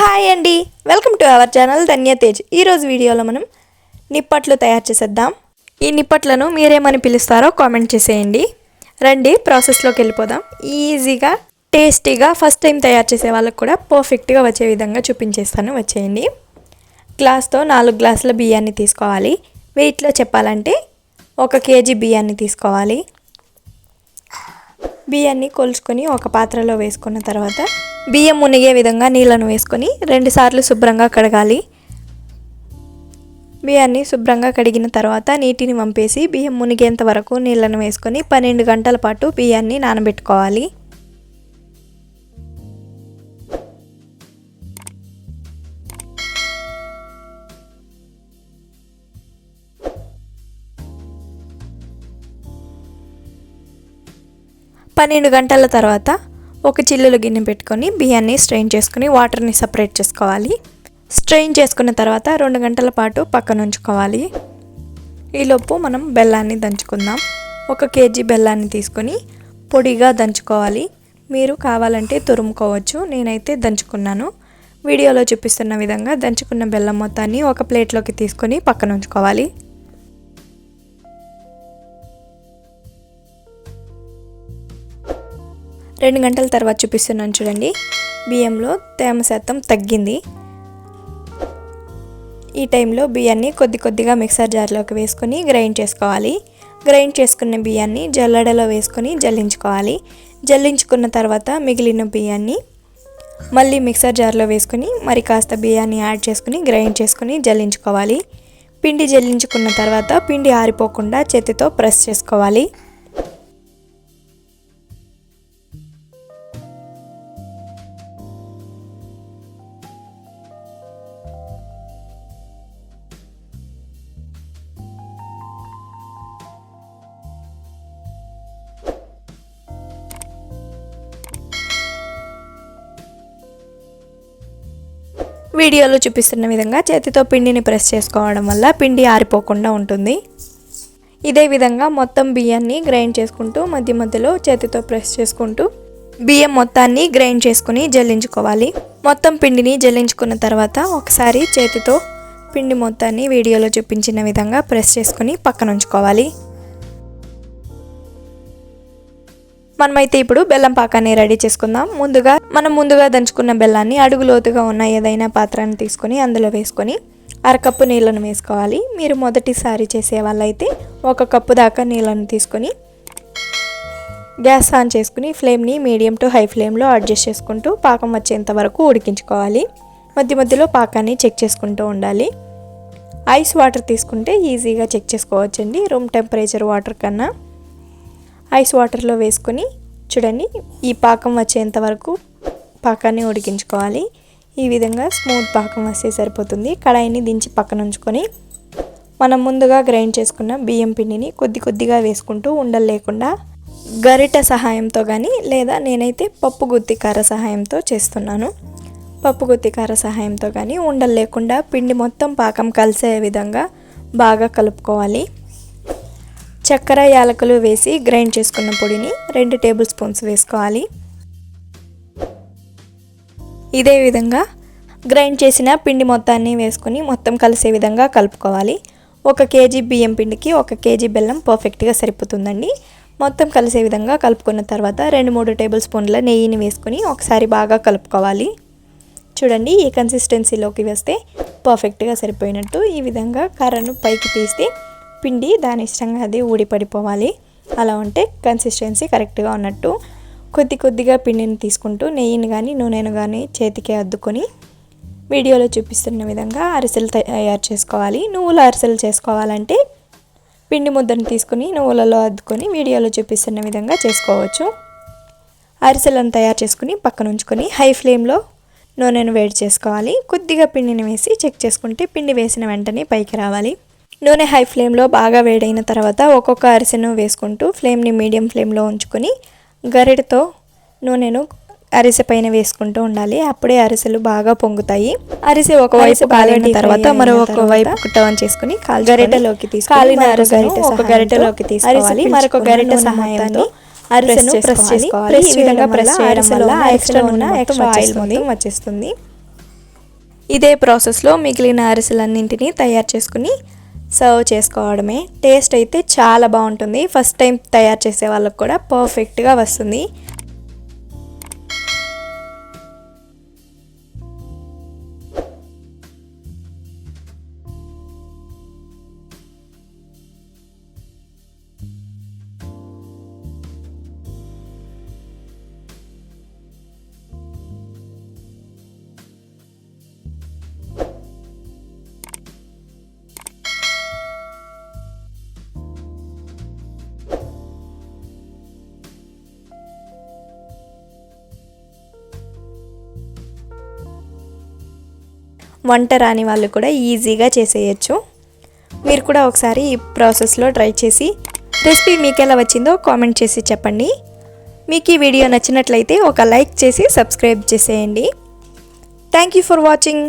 Hi అండి, welcome to our channel ధన్య తేజ్. ఈరోజు వీడియోలో మనం నిప్పట్లు తయారు చేసేద్దాం. ఈ నిప్పట్లను మీరేమని పిలుస్తారో కామెంట్ చేసేయండి. రండి ప్రాసెస్లోకి వెళ్ళిపోదాం. ఈజీగా టేస్టీగా ఫస్ట్ టైం తయారు చేసే వాళ్ళకు కూడా పర్ఫెక్ట్గా వచ్చే విధంగా చూపించేస్తాను, వచ్చేయండి. గ్లాస్తో 4 గ్లాసుల బియ్యాన్ని తీసుకోవాలి. వెయిట్లో చెప్పాలంటే 1 కేజీ బియ్యాన్ని తీసుకోవాలి. బియ్యాన్ని కొలుచుకొని ఒక పాత్రలో వేసుకున్న తర్వాత బియ్యం మునిగే విధంగా నీళ్ళను వేసుకొని 2 సార్లు శుభ్రంగా కడగాలి. బియ్యాన్ని శుభ్రంగా కడిగిన తర్వాత నీటిని వంపేసి బియ్యం మునిగేంత వరకు నీళ్ళను వేసుకొని 12 గంటల పాటు బియ్యాన్ని నానబెట్టుకోవాలి. పన్నెండు గంటల తర్వాత ఒక చిల్లులు గిన్నె పెట్టుకొని బియ్యాన్ని స్ట్రెయిన్ చేసుకుని వాటర్ని సపరేట్ చేసుకోవాలి. స్ట్రెయిన్ చేసుకున్న తర్వాత 2 గంటల పాటు పక్కన ఉంచుకోవాలి. ఈలోపు మనం బెల్లాన్ని దంచుకుందాం. 1 కేజీ బెల్లాన్ని తీసుకొని పొడిగా దంచుకోవాలి. మీరు కావాలంటే తురుముకోవచ్చు, నేనైతే దంచుకున్నాను. వీడియోలో చూపిస్తున్న విధంగా దంచుకున్న బెల్లం మొత్తాన్ని ఒక ప్లేట్లోకి తీసుకొని పక్కన ఉంచుకోవాలి. 2 గంటల తర్వాత చూపిస్తున్నాను చూడండి. బియ్యంలో తేమ శాతం తగ్గింది. ఈ టైంలో బియ్యాన్ని కొద్దిగా మిక్సర్ జార్లోకి వేసుకొని గ్రైండ్ చేసుకోవాలి. గ్రైండ్ చేసుకున్న బియ్యాన్ని జల్లెడలో వేసుకొని జల్లించుకోవాలి. జల్లించుకున్న తర్వాత మిగిలిన బియ్యాన్ని మళ్ళీ మిక్సర్ జార్లో వేసుకొని మరి కాస్త బియ్యాన్ని యాడ్ చేసుకుని గ్రైండ్ చేసుకొని జల్లించుకోవాలి. పిండి జల్లించుకున్న తర్వాత పిండి ఆరిపోకుండా చేతితో ప్రెస్ చేసుకోవాలి. వీడియోలో చూపిస్తున్న విధంగా చేతితో పిండిని ప్రెస్ చేసుకోవడం వల్ల పిండి ఆరిపోకుండా ఉంటుంది. ఇదే విధంగా మొత్తం బియ్యాన్ని గ్రైండ్ చేసుకుంటూ మధ్య మధ్యలో చేతితో ప్రెస్ చేసుకుంటూ బియ్యం మొత్తాన్ని గ్రైండ్ చేసుకుని జల్లించుకోవాలి. మొత్తం పిండిని జల్లించుకున్న తర్వాత ఒకసారి చేతితో పిండి మొత్తాన్ని వీడియోలో చూపించిన విధంగా ప్రెస్ చేసుకుని పక్కన ఉంచుకోవాలి. మనమైతే ఇప్పుడు బెల్లం పాకాన్ని రెడీ చేసుకుందాం. మనం ముందుగా దంచుకున్న బెల్లాన్ని అడుగు లోతుగా ఉన్న ఏదైనా పాత్రను తీసుకొని అందులో వేసుకొని 1/2 కప్పు నీళ్ళను వేసుకోవాలి. మీరు మొదటిసారి చేసే వాళ్ళైతే 1 కప్పు దాకా నీళ్ళను తీసుకొని గ్యాస్ ఆన్ చేసుకుని ఫ్లేమ్ని మీడియం టు హై ఫ్లేమ్లో అడ్జస్ట్ చేసుకుంటూ పాకం వచ్చేంత వరకు ఉడికించుకోవాలి. మధ్య మధ్యలో పాకాన్ని చెక్ చేసుకుంటూ ఉండాలి. ఐస్ వాటర్ తీసుకుంటే ఈజీగా చెక్ చేసుకోవచ్చండి, రూమ్ టెంపరేచర్ వాటర్ కన్నా. ఐస్ వాటర్లో వేసుకొని చూడండి, ఈ పాకం వచ్చేంత వరకు పాకాన్ని ఉడికించుకోవాలి. ఈ విధంగా స్మూత్ పాకం వస్తే సరిపోతుంది. కడాయిని దించి పక్కన ఉంచుకొని మనం ముందుగా గ్రైండ్ చేసుకున్న బియ్యం పిండిని కొద్దిగా వేసుకుంటూ ఉండలు లేకుండా గరిటె సహాయంతో కానీ లేదా నేనైతే పప్పు గుత్తి కర్ర సహాయంతో చేస్తున్నాను. పప్పు గుత్తి కర్ర సహాయంతో కానీ ఉండలు లేకుండా పిండి మొత్తం పాకం కలిసే విధంగా బాగా కలుపుకోవాలి. చక్కెర యాలకులు వేసి గ్రైండ్ చేసుకున్న పొడిని 2 టేబుల్ స్పూన్స్ వేసుకోవాలి. ఇదే విధంగా గ్రైండ్ చేసిన పిండి మొత్తాన్ని వేసుకొని మొత్తం కలిసే విధంగా కలుపుకోవాలి. 1 కేజీ బియ్యం పిండికి 1 కేజీ బెల్లం పర్ఫెక్ట్గా సరిపోతుందండి. మొత్తం కలిసే విధంగా కలుపుకున్న తర్వాత 2-3 టేబుల్ స్పూన్ల నెయ్యిని వేసుకొని ఒకసారి బాగా కలుపుకోవాలి. చూడండి, ఈ కన్సిస్టెన్సీలోకి వేస్తే పర్ఫెక్ట్గా సరిపోయినట్టు. ఈ విధంగా కర్రను పైకి తీస్తే పిండి దాని ఇష్టంగా అది ఊడిపడిపోవాలి. అలా ఉంటే కన్సిస్టెన్సీ కరెక్ట్గా ఉన్నట్టు. కొద్దిగా పిండిని తీసుకుంటూ నెయ్యిని కానీ నూనెను కానీ చేతికి అద్దుకొని వీడియోలో చూపిస్తున్న విధంగా అరిసెలు తయారు చేసుకోవాలి. నువ్వుల అరిసెలు చేసుకోవాలంటే పిండి ముద్దను తీసుకుని నువ్వులలో అద్దుకొని వీడియోలో చూపిస్తున్న విధంగా చేసుకోవచ్చు. అరిసెలను తయారు చేసుకుని పక్కన ఉంచుకొని హై ఫ్లేమ్లో నూనెను వేడి చేసుకోవాలి. కొద్దిగా పిండిని వేసి చెక్ చేసుకుంటే పిండి వేసిన వెంటనే పైకి రావాలి. నూనె హై ఫ్లేమ్లో బాగా వేడైన తర్వాత ఒక్కొక్క అరిసెను వేసుకుంటూ ఫ్లేమ్ని మీడియం ఫ్లేమ్లో ఉంచుకొని గరిటెతో నూనెను అరిసె పైన వేసుకుంటూ ఉండాలి. అప్పుడే అరిసెలు బాగా పొంగుతాయి. అరిసె ఒకవైపు కాలిన తర్వాత మరొక వైపు టర్న్ చేసుకుని గరిటెలోకి కాలిన అరిసెను ఒక గరిటెలోకి తీసుకోవాలి. మరొక గరిటె సహాయంతో అరిసెను ప్రెస్ చేసుకోవాలి. ఈ విధంగా ప్రెస్ చేయడం వల్ల ఎక్స్ట్రా ఆయిల్ మొత్తం వచ్చేస్తుంది. ఇదే ప్రాసెస్లో మిగిలిన అరిసెలన్నింటినీ తయారు చేసుకుని సర్వ్ చేసుకోవడమే. టేస్ట్ అయితే చాలా బాగుంటుంది. ఫస్ట్ టైం తయారు చేసే వాళ్ళకి కూడా పర్ఫెక్ట్గా వస్తుంది. వంట రాని వాళ్ళు కూడా ఈజీగా చేసేయచ్చు. మీరు కూడా ఒకసారి ఈ ప్రాసెస్లో ట్రై చేసి రెసిపీ మీకు ఎలా వచ్చిందో కామెంట్ చేసి చెప్పండి. మీకు ఈ వీడియో నచ్చినట్లయితే ఒక లైక్ చేసి సబ్స్క్రైబ్ చేసేయండి. Thank you for watching.